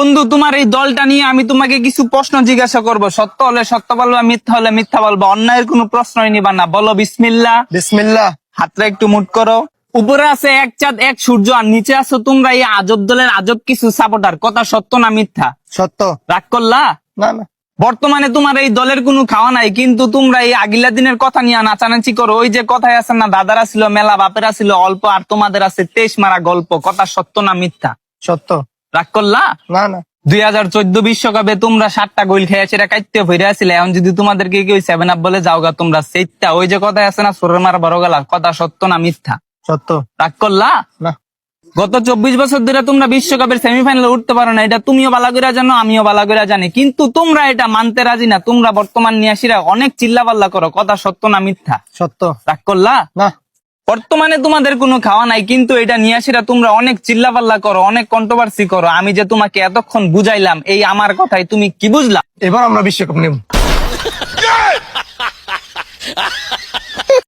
বন্ধু, তোমার এই দলটা নিয়ে আমি তোমাকে কিছু প্রশ্ন জিজ্ঞাসা করব। সত্য হলে সত্য বলবা, মিথ্যা হলে মিথ্যা বলবা। অন্যায়ের কোনো প্রশ্নই নিবা না। বলো বিসমিল্লাহ। বিসমিল্লাহ। হাতটা একটু মুট করো। উপরে আছে এক চাঁদ এক সূর্য, আর নিচে আছো তোমরা এই আজব দলের আজব কিছু সাপোর্টার। কথা সত্য না মিথ্যা? সত্য। রাগ করলা? না না, বর্তমানে তোমার এই দলের কোনো খাওয়া নাই, কিন্তু তোমরা এই আগিলা দিনের কথা নিয়ে নাচানাচি করো। ওই যে কথায় আছে না, দাদারা ছিল মেলা, বাপেরা ছিল অল্প, আর তোমাদের আছে 23 মারা গল্প। কথা সত্য না মিথ্যা? সত্য। রাগ করলা? না না, 2014 বিশ্বকাপে তোমরা 7টা গোল খেয়ে সেটা কাটতে ফিরে আসলে। এখন যদি তোমাদেরকে কেউ 7 আপ বলে যাওগা তোমরা সেইটা, ওই যে কথায় আছে না, সোরের মারা বড় গেলা। কথা সত্য না মিথ্যা? সত্য। রাগ করলা? না। গত 24 বছর ধরে তোমরা বিশ্বকাপের সেমিফাইনালে উঠতে পারো না, এটা তুমিও ভালো করে জানো, আমিও ভালো করে জানি, কিন্তু তোমরা এটা মানতে রাজি না। তোমরা বর্তমান নিয়াসীরা অনেক চিল্লাপাল্লা করো। কথা সত্য না মিথ্যা? সত্য। রাগ করলা? না। বর্তমানে তোমাদের কোনো খাওয়া নাই, কিন্তু এটা নিয়াসীরা তোমরা অনেক চিল্লাপাল্লা করো, অনেক কন্ট্রোভার্সি করো। আমি যে তোমাকে এতক্ষণ বুঝাইলাম, এই আমার কথাই তুমি কি বুঝলা? এবার আমরা বিশ্বকাপ নেব।